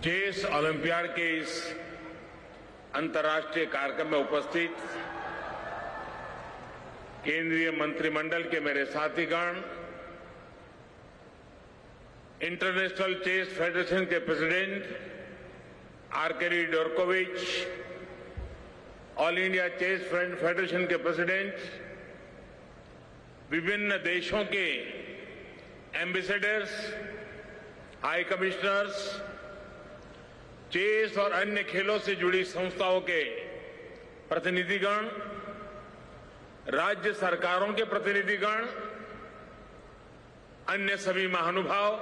Chess olympiad के इस अंतर्राष्ट्रीय कार्यक्रम में उपस्थित केंद्रीय मंत्रिमंडल के मेरे साथीगण, इंटरनेशनल चेस फेडरेशन के president Arkady Dvorkovich, all India chess federation के प्रेसिडेंट, विभिन्न देशों के एम्बेसडर्स, हाई कमिश्नर्स, चेस और अन्य खेलों से जुड़ी संस्थाओं के प्रतिनिधिगण, राज्य सरकारों के प्रतिनिधिगण, अन्य सभी महानुभाव,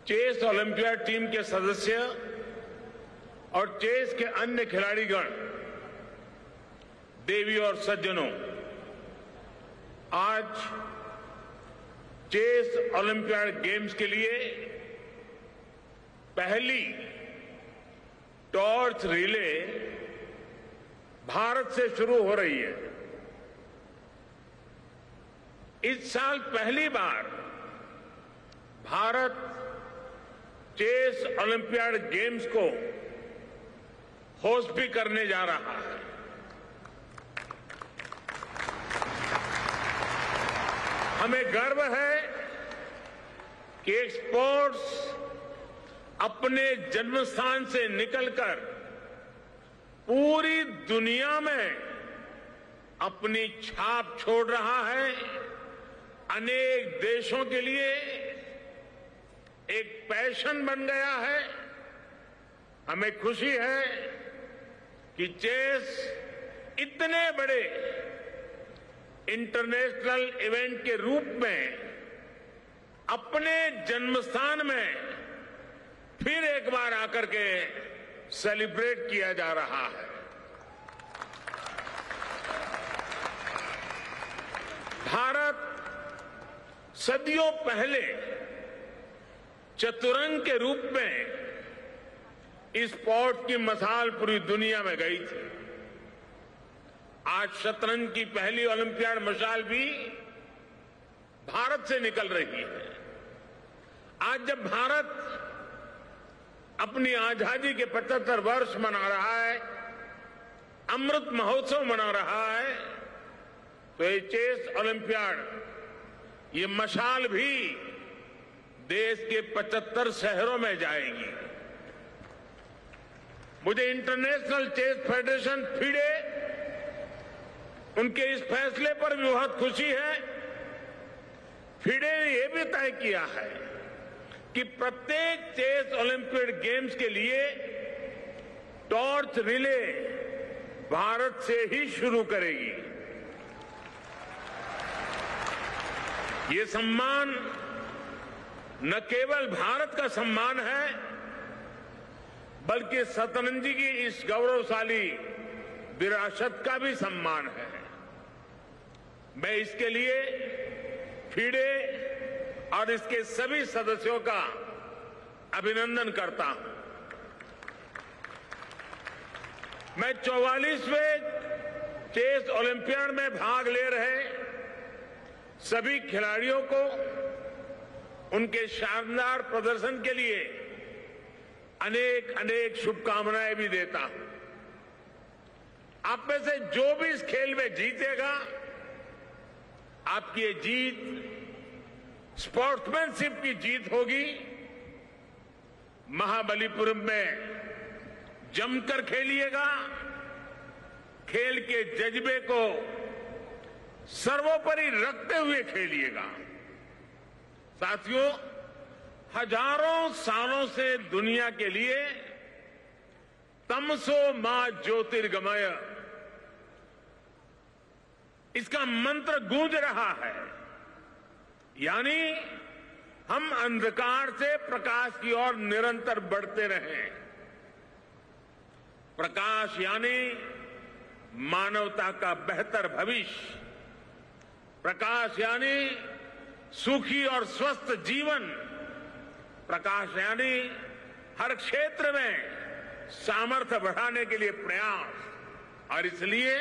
चेस ओलंपियाड टीम के सदस्य और चेस के अन्य खिलाड़ीगण, देवी और सज्जनों, आज चेस ओलंपियाड गेम्स के लिए पहली टॉर्च रिले भारत से शुरू हो रही है। इस साल पहली बार भारत चेस ओलंपियाड गेम्स को होस्ट भी करने जा रहा है। हमें गर्व है कि एक स्पोर्ट्स अपने जन्मस्थान से निकलकर पूरी दुनिया में अपनी छाप छोड़ रहा है। अनेक देशों के लिए एक पैशन बन गया है। हमें खुशी है कि चेस इतने बड़े इंटरनेशनल इवेंट के रूप में अपने जन्मस्थान में फिर एक बार आकर के सेलिब्रेट किया जा रहा है। भारत सदियों पहले चतुरंग के रूप में इस स्पोर्ट की मसाल पूरी दुनिया में गई थी। आज शतरंज की पहली ओलंपियाड मशाल भी भारत से निकल रही है। आज जब भारत अपनी आजादी के 75 वर्ष मना रहा है, अमृत महोत्सव मना रहा है, तो ये चेस ओलंपियाड, ये मशाल भी देश के 75 शहरों में जाएगी। मुझे इंटरनेशनल चेस फेडरेशन फिडे उनके इस फैसले पर भी बहुत खुशी है। फिडे ने यह भी तय किया है कि प्रत्येक चेस ओलंपियाड गेम्स के लिए टॉर्च रिले भारत से ही शुरू करेगी। ये सम्मान न केवल भारत का सम्मान है, बल्कि शतरंज की इस गौरवशाली विरासत का भी सम्मान है। मैं इसके लिए फिडे और इसके सभी सदस्यों का अभिनंदन करता हूं। मैं 44वें चेस ओलंपियाड में भाग ले रहे सभी खिलाड़ियों को उनके शानदार प्रदर्शन के लिए अनेक अनेक शुभकामनाएं भी देता हूं। आप में से जो भी इस खेल में जीतेगा, आपकी ये जीत स्पोर्ट्समैनशिप की जीत होगी। महाबलीपुरम में जमकर खेलिएगा, खेल के जज्बे को सर्वोपरि रखते हुए खेलिएगा। साथियों, हजारों सालों से दुनिया के लिए तमसो मा ज्योतिर्गमय, इसका मंत्र गूंज रहा है। यानी हम अंधकार से प्रकाश की ओर निरंतर बढ़ते रहें। प्रकाश यानी मानवता का बेहतर भविष्य, प्रकाश यानी सुखी और स्वस्थ जीवन, प्रकाश यानी हर क्षेत्र में सामर्थ्य बढ़ाने के लिए प्रयास। और इसलिए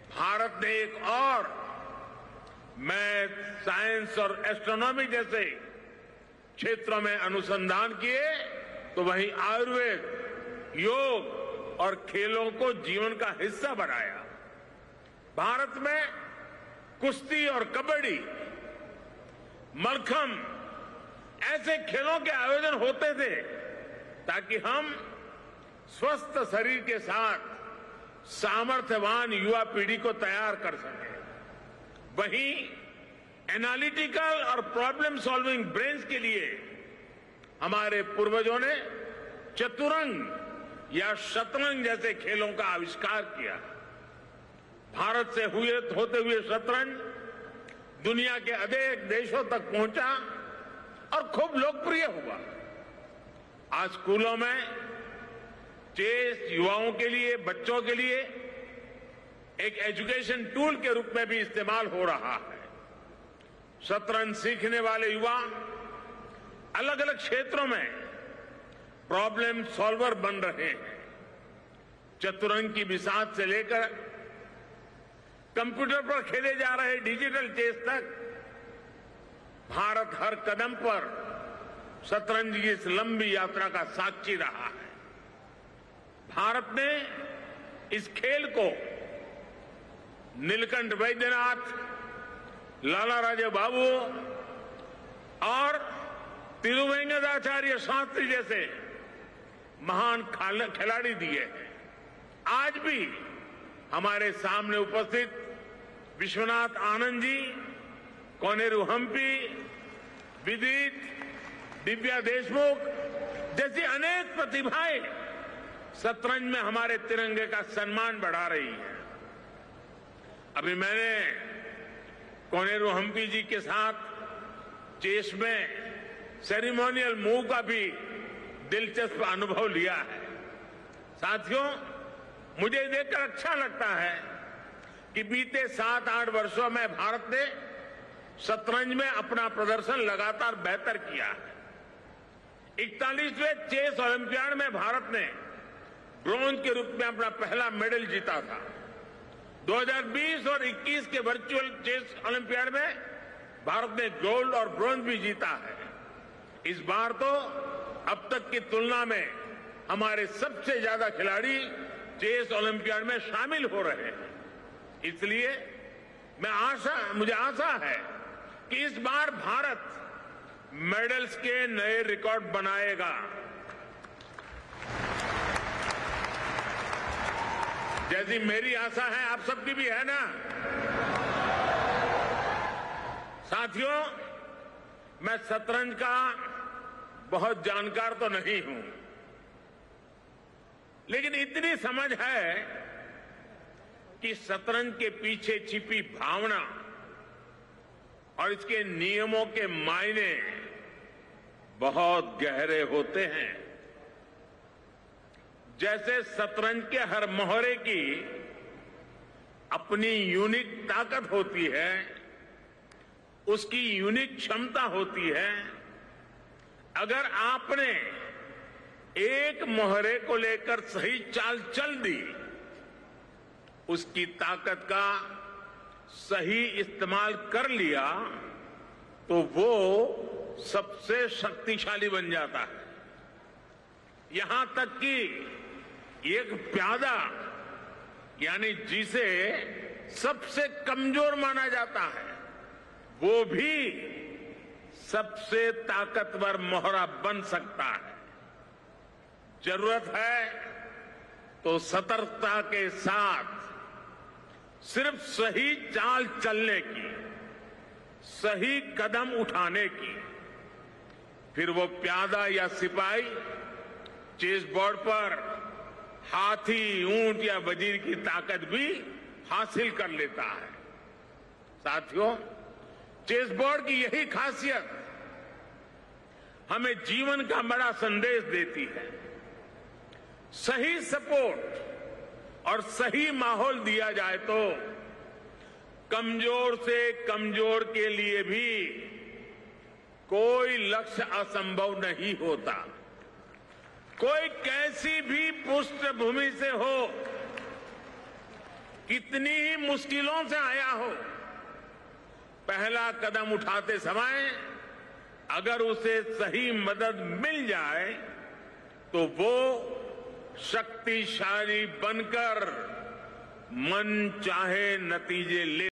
भारत ने एक और मैथ, साइंस और एस्ट्रोनॉमी जैसे क्षेत्रों में अनुसंधान किए तो वहीं आयुर्वेद, योग और खेलों को जीवन का हिस्सा बनाया। भारत में कुश्ती और कबड्डी, मलखम ऐसे खेलों के आयोजन होते थे ताकि हम स्वस्थ शरीर के साथ सामर्थ्यवान युवा पीढ़ी को तैयार कर सकें। वहीं एनालिटिकल और प्रॉब्लम सॉल्विंग ब्रेन्स के लिए हमारे पूर्वजों ने चतुरंग या शतरंज जैसे खेलों का आविष्कार किया। भारत से होते हुए शतरंज दुनिया के अनेक देशों तक पहुंचा और खूब लोकप्रिय हुआ। आज स्कूलों में चेस युवाओं के लिए, बच्चों के लिए एक एजुकेशन टूल के रूप में भी इस्तेमाल हो रहा है। शतरंज सीखने वाले युवा अलग अलग क्षेत्रों में प्रॉब्लम सॉल्वर बन रहे हैं। चतुरंग की बिसात से लेकर कंप्यूटर पर खेले जा रहे डिजिटल चेस तक भारत हर कदम पर शतरंज की इस लंबी यात्रा का साक्षी रहा है। भारत ने इस खेल को नीलकंठ वैद्यनाथ, लाला राजे बाबू और तिरुवेंकटाचार्य शास्त्री जैसे महान खिलाड़ी दिए हैं। आज भी हमारे सामने उपस्थित विश्वनाथ आनंद जी, कोनेरू हम्पी, विदित, दिव्या देशमुख जैसी अनेक प्रतिभाएं शतरंज में हमारे तिरंगे का सम्मान बढ़ा रही है। अभी मैंने कोनेरू हम्पी जी के साथ चेस में सेरेमोनियल मूव का भी दिलचस्प अनुभव लिया है। साथियों, मुझे देखकर अच्छा लगता है कि बीते 7-8 वर्षों में भारत ने शतरंज में अपना प्रदर्शन लगातार बेहतर किया है। 41वें चेस ओलंपियाड में भारत ने ब्रॉन्ज के रूप में अपना पहला मेडल जीता था। 2020 और 21 के वर्चुअल चेस ओलंपियाड में भारत ने गोल्ड और ब्रॉन्ज भी जीता है। इस बार तो अब तक की तुलना में हमारे सबसे ज्यादा खिलाड़ी चेस ओलंपियाड में शामिल हो रहे हैं। इसलिए मुझे आशा है कि इस बार भारत मेडल्स के नए रिकॉर्ड बनाएगा। जैसी मेरी आशा है, आप सबकी भी है ना। साथियों, मैं शतरंज का बहुत जानकार तो नहीं हूं, लेकिन इतनी समझ है कि शतरंज के पीछे छिपी भावना और इसके नियमों के मायने बहुत गहरे होते हैं। जैसे शतरंज के हर मोहरे की अपनी यूनिक ताकत होती है, उसकी यूनिक क्षमता होती है। अगर आपने एक मोहरे को लेकर सही चाल चल दी, उसकी ताकत का सही इस्तेमाल कर लिया, तो वो सबसे शक्तिशाली बन जाता है। यहां तक कि एक प्यादा, यानी जिसे सबसे कमजोर माना जाता है, वो भी सबसे ताकतवर मोहरा बन सकता है। जरूरत है तो सतर्कता के साथ सिर्फ सही चाल चलने की, सही कदम उठाने की। फिर वो प्यादा या सिपाही चेस बोर्ड पर हाथी, ऊंट या वजीर की ताकत भी हासिल कर लेता है। साथियों, चेस बोर्ड की यही खासियत हमें जीवन का बड़ा संदेश देती है। सही सपोर्ट और सही माहौल दिया जाए तो कमजोर से कमजोर के लिए भी कोई लक्ष्य असंभव नहीं होता। कोई कैसी भी पृष्ठभूमि से हो, कितनी ही मुश्किलों से आया हो, पहला कदम उठाते समय अगर उसे सही मदद मिल जाए तो वो शक्तिशाली बनकर मन चाहे नतीजे ले